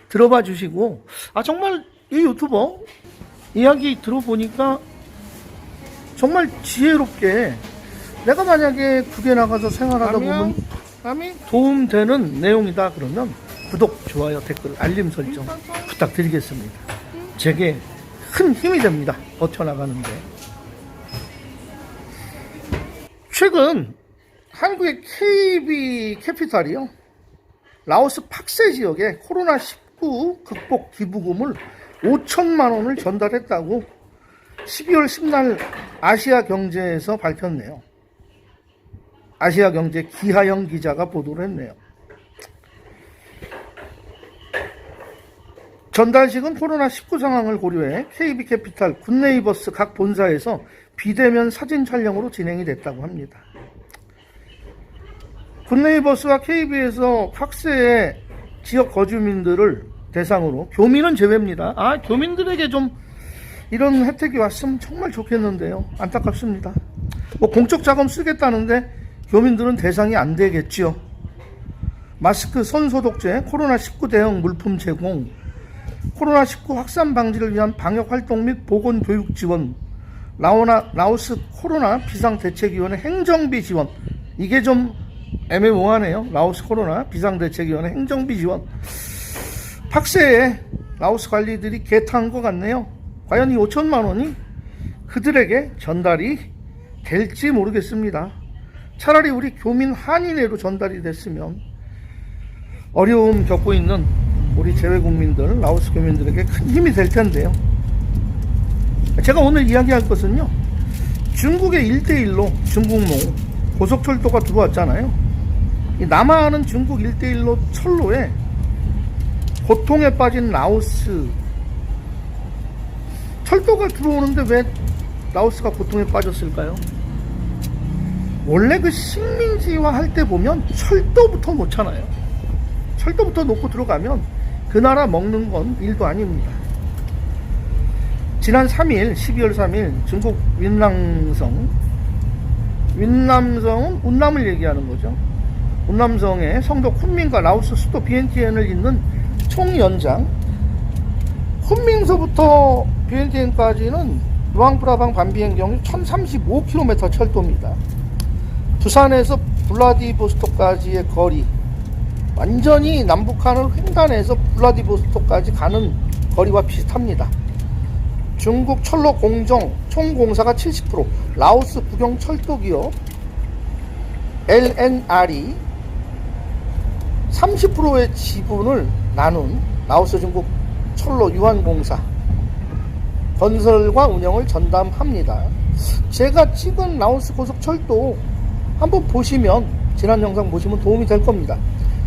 들어봐 주시고, 정말 이 유튜버 이야기 들어보니까 정말 지혜롭게, 내가 만약에 국외 나가서 생활하다 보면 도움되는 내용이다 그러면 구독, 좋아요, 댓글, 알림 설정 부탁드리겠습니다. 제게 큰 힘이 됩니다. 버텨나가는데. 최근 한국의 KB 캐피탈이요, 라오스 팍세 지역에 코로나19 극복 기부금을 5천만 원을 전달했다고 12월 10날 아시아경제에서 밝혔네요. 아시아경제 기하영 기자가 보도를 했네요. 전달식은 코로나19 상황을 고려해 KB캐피탈, 굿네이버스 각 본사에서 비대면 사진 촬영으로 진행이 됐다고 합니다. 굿네이버스와 KB에서 팍세의 지역 거주민들을 대상으로, 교민은 제외입니다. 교민들에게 좀 이런 혜택이 왔으면 정말 좋겠는데요. 안타깝습니다. 공적 자금 쓰겠다는데 교민들은 대상이 안 되겠지요. 마스크, 손소독제, 코로나19 대응 물품 제공, 코로나19 확산 방지를 위한 방역 활동 및 보건 교육 지원, 라오스 코로나 비상대책위원회 행정비 지원, 이게 좀 애매모호하네요. 라오스 코로나 비상대책위원회 행정비 지원. 팍세에 라오스 관리들이 개탄 것 같네요. 과연 이 5천만 원이 그들에게 전달이 될지 모르겠습니다. 차라리 우리 교민 한인회로 전달이 됐으면 어려움 겪고 있는 우리 재외국민들, 라오스 교민들에게 큰 힘이 될 텐데요. 제가 오늘 이야기할 것은요, 중국의 1대1로 중국몽 고속철도가 들어왔잖아요. 이 남하하는 중국 1대1로 철로에 고통에 빠진 라오스, 철도가 들어오는데 왜 라오스가 고통에 빠졌을까요? 원래 그 식민지화 할 때 보면 철도부터 놓잖아요. 철도부터 놓고 들어가면 그 나라 먹는 건 일도 아닙니다. 지난 3일, 12월 3일 중국 윈남성은 운남을 얘기하는 거죠. 운남성의 성도 쿤민과 라오스 수도 비엔티엔을 잇는 총연장, 쿤밍서부터 비엔티엔까지는 루앙프라방 반비행경유 1035km 철도입니다. 부산에서 블라디보스토크까지의 거리, 완전히 남북한을 횡단해서 블라디보스토크까지 가는 거리와 비슷합니다. 중국 철로 공정 총공사가 70%, 라오스 국영 철도기업 LNR이 30%의 지분을 나눈 라오스 중국 철로 유한공사 건설과 운영을 전담합니다. 제가 찍은 라오스 고속철도 한번 보시면, 지난 영상 보시면 도움이 될 겁니다.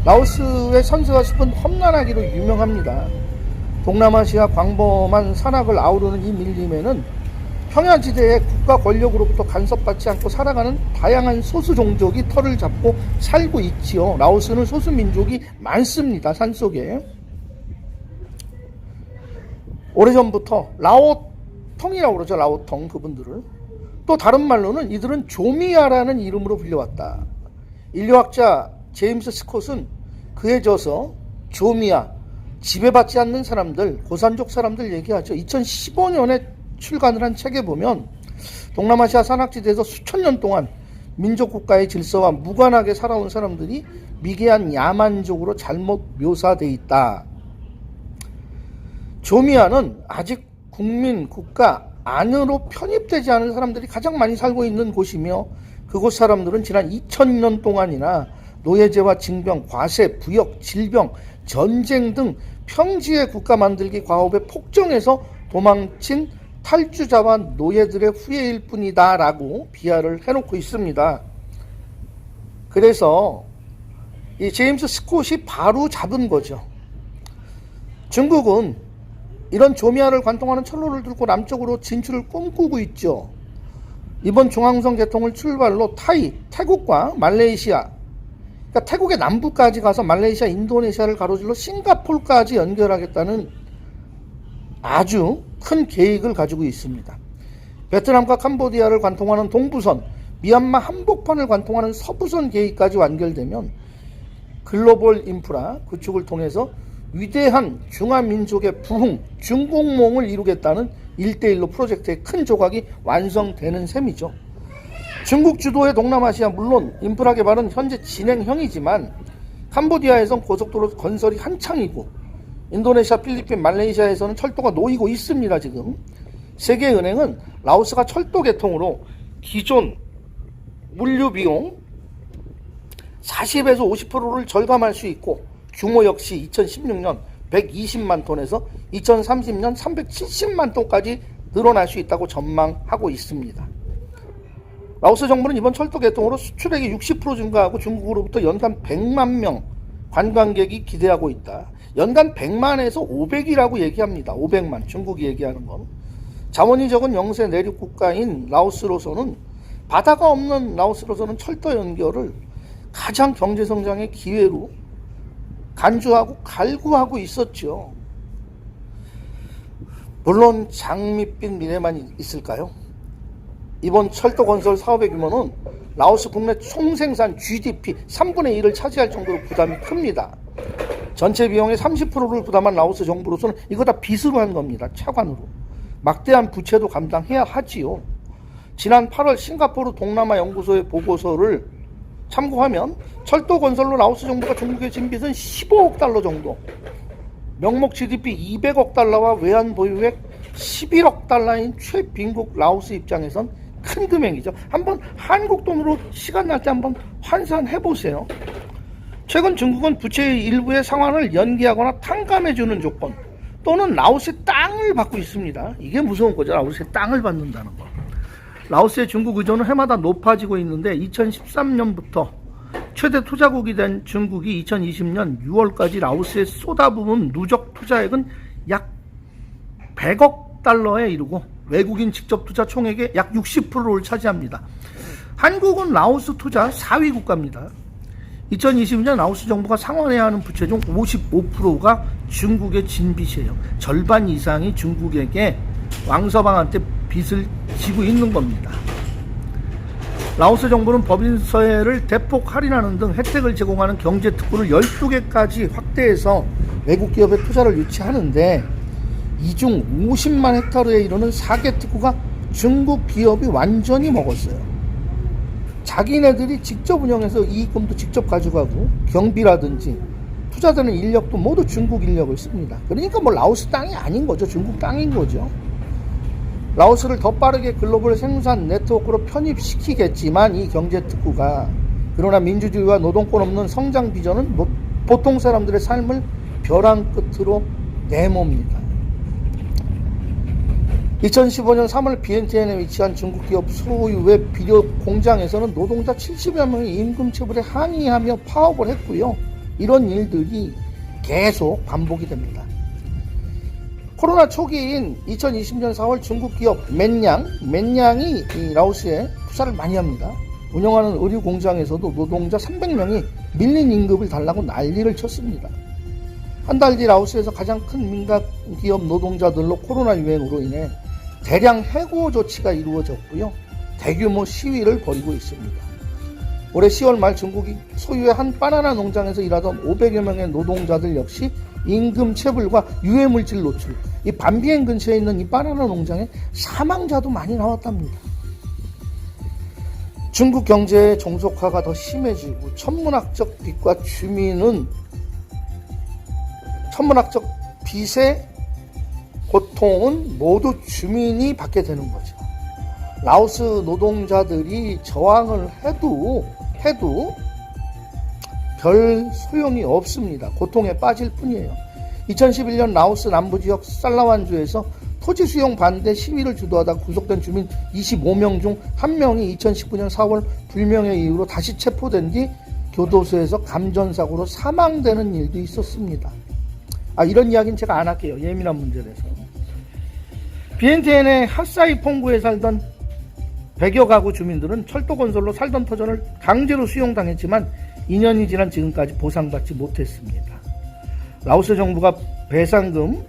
라오스의 선수가 숲은 험난하기로 유명합니다. 동남아시아 광범한 산악을 아우르는 이 밀림에는 평야지대에 국가 권력으로부터 간섭받지 않고 살아가는 다양한 소수 종족이 터를 잡고 살고 있지요. 라오스는 소수 민족이 많습니다. 산속에. 오래전부터 라오통이라고 그러죠. 라오통, 그분들을. 또 다른 말로는 이들은 조미아라는 이름으로 불려왔다. 인류학자 제임스 스콧은 그에 져서 조미아, 지배받지 않는 사람들, 고산족 사람들 얘기하죠. 2015년에 출간을 한 책에 보면 동남아시아 산악지대에서 수천 년 동안 민족 국가의 질서와 무관하게 살아온 사람들이 미개한 야만족으로 잘못 묘사되어 있다. 조미아는 아직 국민, 국가 안으로 편입되지 않은 사람들이 가장 많이 살고 있는 곳이며, 그곳 사람들은 지난 2000년 동안이나 노예제와 징병, 과세, 부역, 질병, 전쟁 등 평지의 국가 만들기 과업에 폭정해서 도망친 탈주자와 노예들의 후예일 뿐이다 라고 비하를 해놓고 있습니다. 그래서 이 제임스 스콧이 바로 잡은 거죠. 중국은 이런 조미아를 관통하는 철로를 들고 남쪽으로 진출을 꿈꾸고 있죠. 이번 중앙선 개통을 출발로 타이, 태국과 말레이시아, 그러니까 태국의 남부까지 가서 말레이시아, 인도네시아를 가로질러 싱가포르까지 연결하겠다는 아주 큰 계획을 가지고 있습니다. 베트남과 캄보디아를 관통하는 동부선, 미얀마 한복판을 관통하는 서부선 계획까지 완결되면 글로벌 인프라 구축을 통해서 위대한 중화민족의 부흥, 중국몽을 이루겠다는 1대1로 프로젝트의 큰 조각이 완성되는 셈이죠. 중국 주도의 동남아시아 물론 인프라 개발은 현재 진행형이지만 캄보디아에선 고속도로 건설이 한창이고 인도네시아, 필리핀, 말레이시아에서는 철도가 놓이고 있습니다. 지금 세계은행은 라오스가 철도 개통으로 기존 물류 비용 40에서 50%를 절감할 수 있고 규모 역시 2016년 120만 톤에서 2030년 370만 톤까지 늘어날 수 있다고 전망하고 있습니다. 라오스 정부는 이번 철도 개통으로 수출액이 60% 증가하고 중국으로부터 연간 100만 명 관광객이 기대하고 있다. 연간 100만에서 500이라고 얘기합니다. 500만 중국이 얘기하는 건. 자원이 적은 영세 내륙 국가인 라오스로서는 바다가 없는 라오스로서는 철도 연결을 가장 경제성장의 기회로 간주하고 갈구하고 있었죠. 물론 장밋빛 미래만 있을까요? 이번 철도 건설 사업의 규모는 라오스 국내 총생산 GDP 3분의 1을 차지할 정도로 부담이 큽니다. 전체 비용의 30%를 부담한 라오스 정부로서는 이거 다 빚으로 한 겁니다. 차관으로. 막대한 부채도 감당해야 하지요. 지난 8월 싱가포르 동남아 연구소의 보고서를 참고하면 철도 건설로 라오스 정부가 중국에 진 빚은 15억 달러 정도, 명목 GDP 200억 달러와 외환 보유액 11억 달러인 최빈국 라오스 입장에선 큰 금액이죠. 한번 한국 돈으로 시간 날 때 한번 환산해보세요. 최근 중국은 부채의 일부의 상환을 연기하거나 탕감해주는 조건 또는 라오스의 땅을 받고 있습니다. 이게 무서운 거죠. 라오스의 땅을 받는다는 거. 라오스의 중국 의존은 해마다 높아지고 있는데 2013년부터 최대 투자국이 된 중국이 2020년 6월까지 라오스에 쏟아부은 누적 투자액은 약 100억 달러에 이르고 외국인 직접 투자 총액의 약 60%를 차지합니다. 한국은 라오스 투자 4위 국가입니다. 2020년 라오스 정부가 상환해야 하는 부채 중 55%가 중국의 진빚이에요. 절반 이상이 중국에게 왕서방한테 빚을 지고 있는 겁니다. 라오스 정부는 법인세를 대폭 할인하는 등 혜택을 제공하는 경제특구를 12개까지 확대해서 외국 기업에 투자를 유치하는데 이 중 50만 헥타르에 이르는 4개 특구가 중국 기업이 완전히 먹었어요. 자기네들이 직접 운영해서 이익금도 직접 가져가고 경비라든지 투자되는 인력도 모두 중국 인력을 씁니다. 그러니까 뭐 라오스 땅이 아닌 거죠. 중국 땅인 거죠. 라오스를 더 빠르게 글로벌 생산 네트워크로 편입시키겠지만 이 경제특구가 그러나 민주주의와 노동권 없는 성장 비전은 보통 사람들의 삶을 벼랑 끝으로 내멉니다. 2015년 3월 비엔티엔에 위치한 중국 기업 소유의 비료 공장에서는 노동자 70여 명이 임금 체불에 항의하며 파업을 했고요. 이런 일들이 계속 반복이 됩니다. 코로나 초기인 2020년 4월 중국 기업 맨양이 라오스에 투자를 많이 합니다. 운영하는 의류 공장에서도 노동자 300명이 밀린 임금을 달라고 난리를 쳤습니다. 한 달 뒤 라오스에서 가장 큰 민간 기업 노동자들로 코로나 유행으로 인해 대량 해고 조치가 이루어졌고요. 대규모 시위를 벌이고 있습니다. 올해 10월 말 중국이 소유의 한 바나나 농장에서 일하던 500여 명의 노동자들 역시 임금 체불과 유해물질 노출, 이 반비행 근처에 있는 이 바나나 농장에 사망자도 많이 나왔답니다. 중국 경제의 종속화가 더 심해지고 천문학적 빚의 고통은 모두 주민이 받게 되는 거죠. 라오스 노동자들이 저항을 해도 별 소용이 없습니다. 고통에 빠질 뿐이에요. 2011년 라오스 남부지역 살라완주에서 토지 수용 반대 시위를 주도하다 구속된 주민 25명 중 1명이 2019년 4월 불명예 이후로 다시 체포된 뒤 교도소에서 감전사고로 사망되는 일도 있었습니다. 이런 이야기는 제가 안 할게요. 예민한 문제라서. 비엔티엔의 핫사이 퐁구에 살던 100여 가구 주민들은 철도 건설로 살던 터전을 강제로 수용당했지만 2년이 지난 지금까지 보상받지 못했습니다. 라오스 정부가 배상금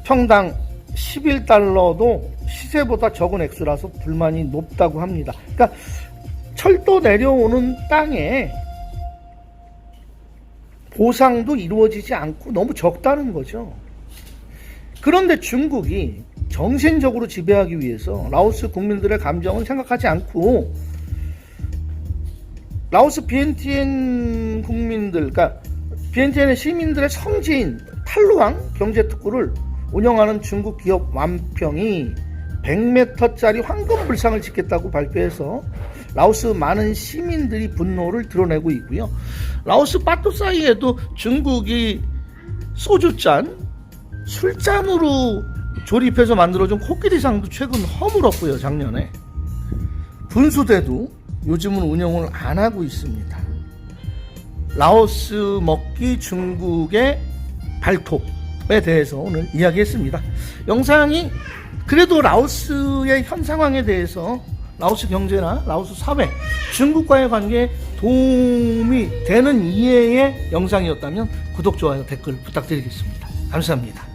평당 11달러도 시세보다 적은 액수라서 불만이 높다고 합니다. 그러니까 철도 내려오는 땅에 보상도 이루어지지 않고 너무 적다는 거죠. 그런데 중국이 정신적으로 지배하기 위해서 라오스 국민들의 감정을 생각하지 않고 라오스 비엔티엔 국민들, 그러니까 비엔티엔의 시민들의 성지인 탈루앙 경제특구를 운영하는 중국 기업 완평이 100m짜리 황금 불상을 짓겠다고 발표해서 라오스 많은 시민들이 분노를 드러내고 있고요. 라오스 빠또 사이에도 중국이 소주잔, 술잔으로 조립해서 만들어준 코끼리상도 최근 허물었고요. 작년에 분수대도 요즘은 운영을 안 하고 있습니다. 라오스 먹기 중국의 발톱에 대해서 오늘 이야기했습니다. 영상이 그래도 라오스의 현 상황에 대해서 라오스 경제나 라오스 사회, 중국과의 관계에 도움이 되는 이해의 영상이었다면 구독, 좋아요, 댓글 부탁드리겠습니다. 감사합니다.